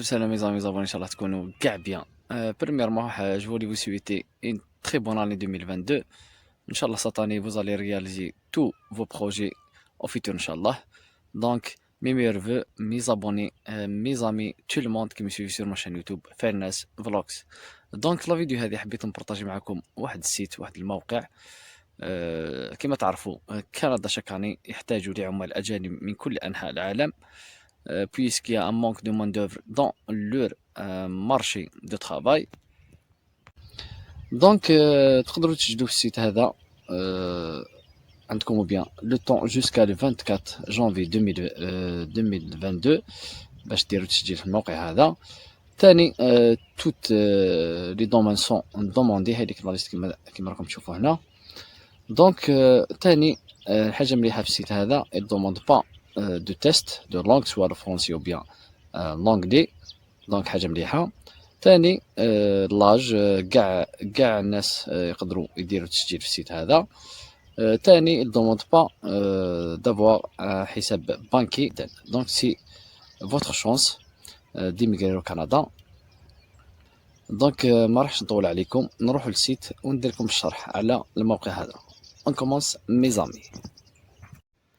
Salam mes amis abonnés, Inch'Allah تكونوا كاع bien. Premièrement, je voulais vous souhaiter une très bonne année 2022. Inch'Allah, cette année, vous allez réaliser tous vos projets au futur, Inch'Allah. Donc, mes meilleurs vœux, mes abonnés, mes amis, tout le monde qui me suit sur ma chaîne YouTube, Fairness Vlogs. Donc, la vidéo هذه حبيت نبارطاجي معكم واحد السيت واحد الموقع. كما تعرفوا كندا chaque année يحتاجوا لعمال أجانب من كل أنحاء العالم. Puisqu'il y a un manque de main-d'œuvre dans leur marché de travail. Donc, تقدروا تسجلوا في السيت هذا عندكم bien le temps jusqu'à le 24 janvier 2022 باش ديروا تسجيل في الموقع هذا. ثاني toutes les domaines sont demandés هذيك لا ليست كما راكم تشوفوا هنا. دونك ثاني حاجه مليحه في السيت هذا il demande pas de test de langue soit le français ou bien l'anglais. دونك حاجه مليحه. ثاني لاج كاع الناس يقدروا يديروا تسجيل في السيت هذا. ثاني il demande pas d'avoir حساب بنكي. دونك سي votre chance ديميغري كندا. دونك ما راحش نطول عليكم، نروحوا للسيت وندير لكم الشرح على الموقع هذا. On commence mes amis.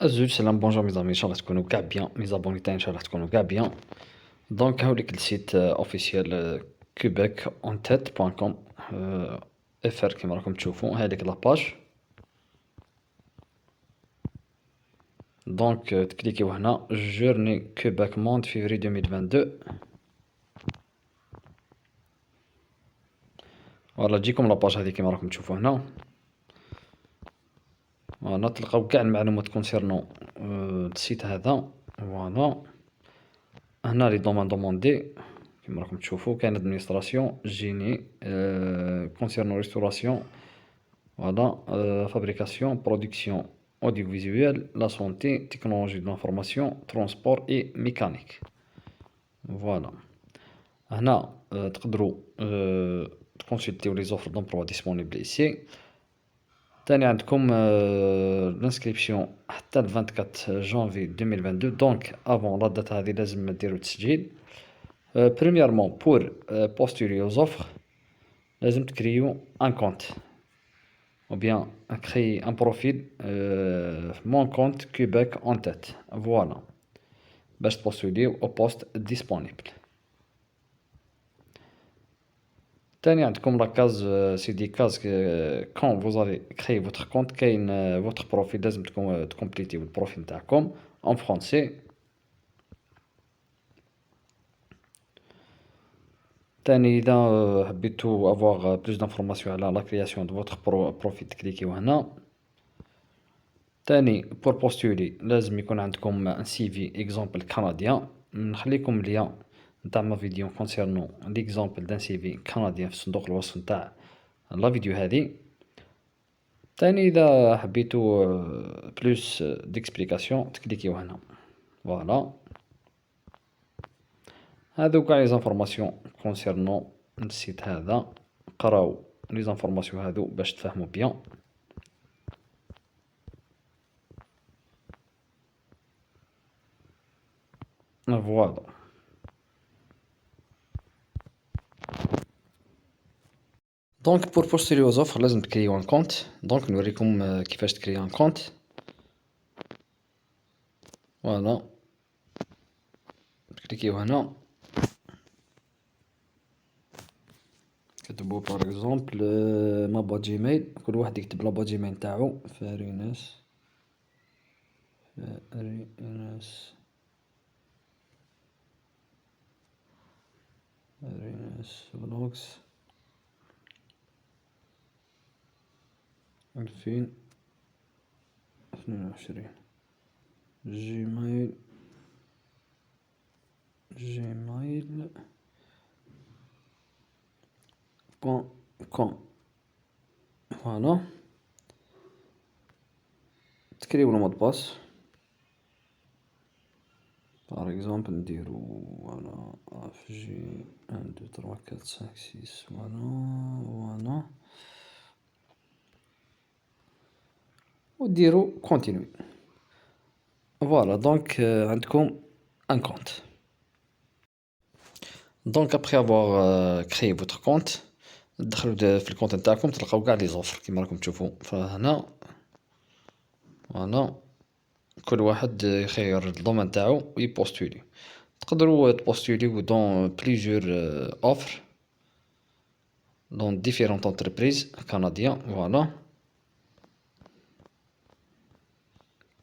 الزوج سلام بونجور ميز امي، ان شاء الله تكونوا كاع بيان. مي زابوني تاعي ان شاء الله تكونوا كاع بيان. دونك هاوليك السيت اوفيسيال كوبيك اون تيت بوان كوم اف ار كيما راكم تشوفوا هذيك لاباج. دونك تكليكيو هنا جورني كوبيك موند فيفري 2022. فوالا تجيكم لاباج هذه كيما راكم تشوفوا هنا. فوالا تلقاو كاع المعلومات كونسيرنو السيت هذا. فوالا هنا لي دومان دوموندي كيما راكم تشوفوا كاين ادمنستراسيون جيني كونسيرنو ريستوراسيون. فوالا فابريكاسيون برودكسيون اوديوفيزيوال لا سونتي تكنولوجي دو لانفورماسيون ترونسبور اي ميكانيك. فوالا هنا تقدروا تكونسلتيو لي زوفر دومبروا ديسپونيبل ايسي. تاني عندكم الانسكريبسيون حتى ل 24 جانفي 2022. دونك افون لا دات هذه لازم ديروا التسجيل. بريميرمون بور بوستولي aux offres لازم تكريو ان كونت ou bien créer un profil mon compte Québec en tête. Voilà باش تبوستوليو au poste disponible. تاني عندكم لا كاز سي دي كاز كون vous allez créer votre compte كاين votre profil لازم تكومبليتيو البروفيل نتاعكم en français. تاني اذا حبيتو avoir plus d'informations على la création de votre profil تكليكيو هنا. تاني pour postuler لازم يكون عندكم ان سي في اكزامبل كنديان. نخليكم ليا نتاع ما فيديو كونسيرنو ليكزامبل دان سي في كنديان في صندوق الوصف نتاع لا فيديو هذه. تاني اذا حبيتو بلوس ديكسبليكاسيون تكليكيو هنا. فوالا هذو كاع لي زانفورماسيون كونسيرنو السيت هذا. قراو لي زانفورماسيون هذو باش تفهموا بيان. فوالا دونك بور بوستيري aux offres لازم تكريو ان كونت. دونك نوريكم كيفاش تكريو ان كونت. فوالا تكليكيو هنا كتبوا بار اكزومبل ما با جيميل. كل واحد يكتب لا با جيميل تاعو. فاريناس فلوكس 2022 جيميل بوان كوم. فوالا تكريو لو مود باس بار اكزومبل نديرو فوالا اف جي 1 2 3 4 5 6. فوالا وديرو كونتينوي. فوالا دونك عندكم ان كونت. Donc après avoir créé votre compte, تدخلوا في الكونت نتاعكم تلقاو كاع لي زوفر كيما راكم تشوفوا فهنا. فوالا كل واحد يخير الدومين تاعو ويبوستولي. تقدروا تبوستوليو دون بليزيور اوفر دون ديفيرونت انتربريز كنديان. فوالا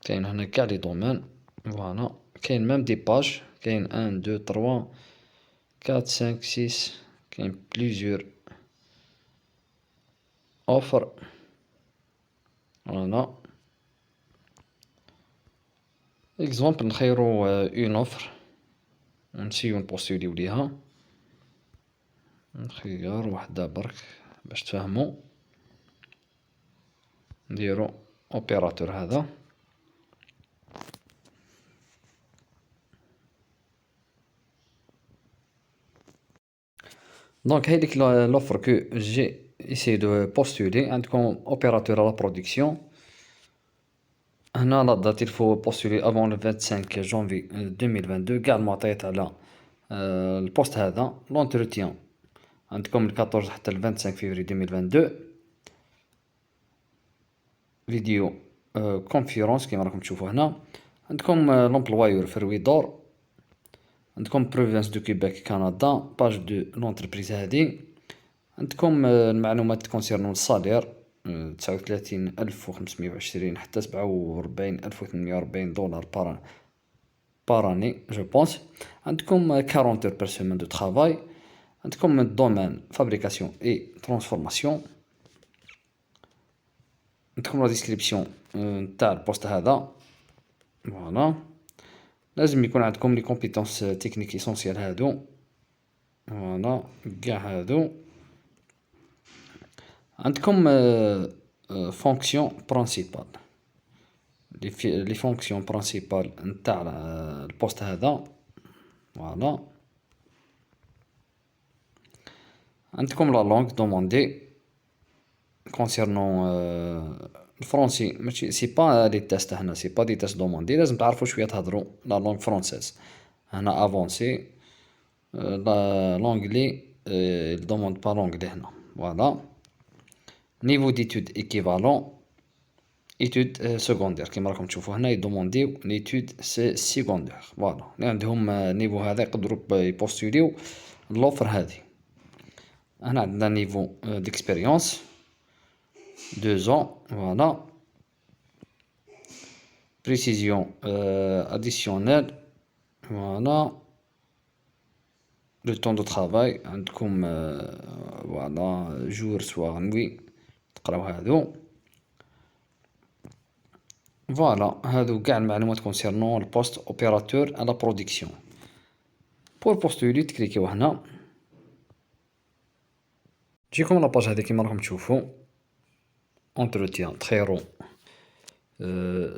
كاين هنا كاع لي دومين. فوالا كاين ميم دي باج، كاين 1 2 3 4 5 6، كاين بليزيور اوفر. فوالا اكزومبل نخيرو اون اوفر ونسيو نبوستوليو ليها. نخير وحدة برك باش تفهمو. نديرو اوبيراتور هذا. دونك هاذيك لوفر كو جي ايساي دو بوستولي. عندكم اوبيراتور على برودكسيون. هنا لا دات الفو بوستولي افون لو 25 جانفي 2022. كاع المعطيات على البوست هذا. لونتروتيان عندكم من 14 حتى ل 25 فيفري 2022. فيديو كونفيرونس كيما راكم تشوفوا هنا. عندكم لومبلوايور فرويدور. عندكم بروفينس دو كيبيك كندا. باج دو لونتربريز هادي. عندكم المعلومات كونسيرنون الصالير 39,520 حتى 47,840 دولار باراني جو بونس. عندكم 40 heures par semaine دو travail. عندكم الدومين فابريكاسيون اي ترانسفورماسيون. عندكم لا ديسكريبسيون نتاع البوست هذا. فوالا لازم يكون عندكم لي كومبيتونس تكنيك اسونسيال هادو. فوالا كاع هادو. عندكم فونكسيون برينسيبال. لي فونكسيون برينسيبال نتاع البوست هذا. فوالا عندكم لا لونغ دوموندي كونسيرنون الفرونسي. ماشي سي با لي تيست هنا، سي با دي تيست دوموندي. لازم تعرفوا شويه تهضروا لا لونغ فرونسيز. هنا افونسي لا لونغلي دوموند با لونغلي هنا. فوالا نيفو ديتود ايكيفالون ايتود سكوندير كيما راكم تشوفوا هنا يدومونديو ليتود سيكوندير. فوالا اللي عندهم نيفو هذا يقدروا يبوستوليو لوفر هذه. هنا عندنا نيفو ديكسبيريونس 2 ans. فوالا بريسيزيون اديسيونيل. فوالا لو طون دو طرافاي عندكم فوالا جور سواغ نوي تقراو هادو. فوالا هادو كاع المعلومات كونسيرنون البوست اوبيراتور على برودكسيون. بور بوستولي تكليكيو هنا تجيكم لاباج هادي كيما راكم تشوفوا. entretien تخيروا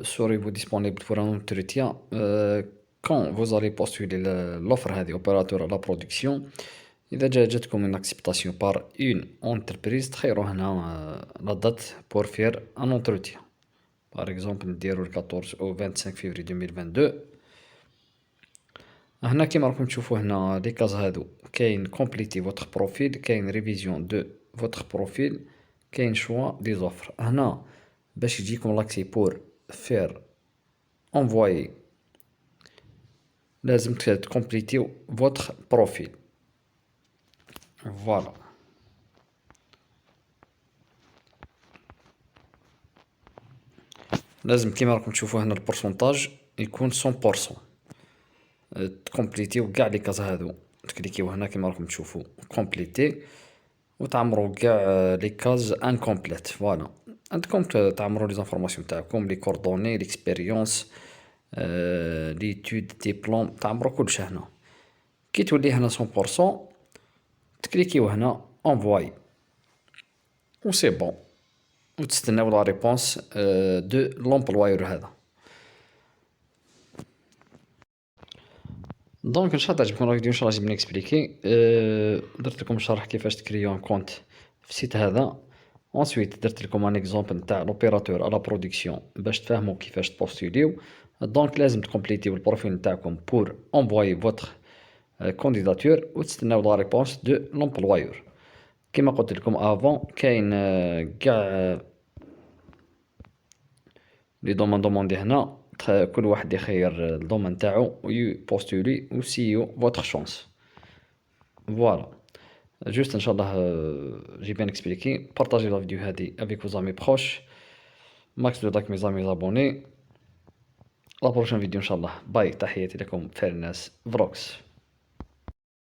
serez-vous disponible pour un entretien quand vous allez postuler l'offre هذه opérateur à la production. إذا جاتكم une acceptation par une entreprise تخيروا هنا la date pour faire un entretien. par exemple نديرو 14 au 25 février 2022. هنا كيما راكم تشوفوا هنا لي كاز هادو كاين compléter votre profil، كاين révision de votre profil، كاين شوا دي زوفر. هنا باش يجيكم لاكسي بور فير انفوايي لازم تكومبليتيو فوتر بروفيل. فوالا لازم كيما راكم تشوفوا هنا البورسونتاج يكون 100%. تكومبليتيو كاع لي كاز هادو. تكليكيو هنا كيما راكم تشوفوا كومبليتي وتعمروا كاع لي كاز انكومبليت. فوالا عندكم تعمروا لي زانفورماسيون تاعكم لي كوردوني ليكسبيريونس ليتود ديبلوم تعمروا كلشي هنا. كي تولي هنا 100% تكليكيو هنا انفواي و سي بون وتستناو لا ريبونس دو لومبلوايور هذا. دونك ان شاء الله تعجبكم الفيديو. ان شاء الله جبنا اكسبليكي درت لكم شرح كيفاش تكريو ان كونت في السيت هذا. انسويت درت لكم ان اكزومبل نتاع لوبيراتور على برودكسيون باش تفهموا كيفاش تبوستوليو. دونك لازم تكومبليتيو البروفيل نتاعكم بور انفوايي فوتر كونديداتور وتستناو لا ريبونس دو لومبلوايور. كيما قلت لكم افون كاين كاع لي دوموندي هنا كل واحد يخير الدومين تاعو ويبوستولي وسيو فوتر شونس. فوالا جوست ان شاء الله جي بيان اكسبليكي. بارطاجي لا فيديو هادي افيك فوز امي بروش، ماكس دو لايك مي زامي زابوني. لا بروشين فيديو ان شاء الله. باي، تحياتي لكم فارناس فلوكس.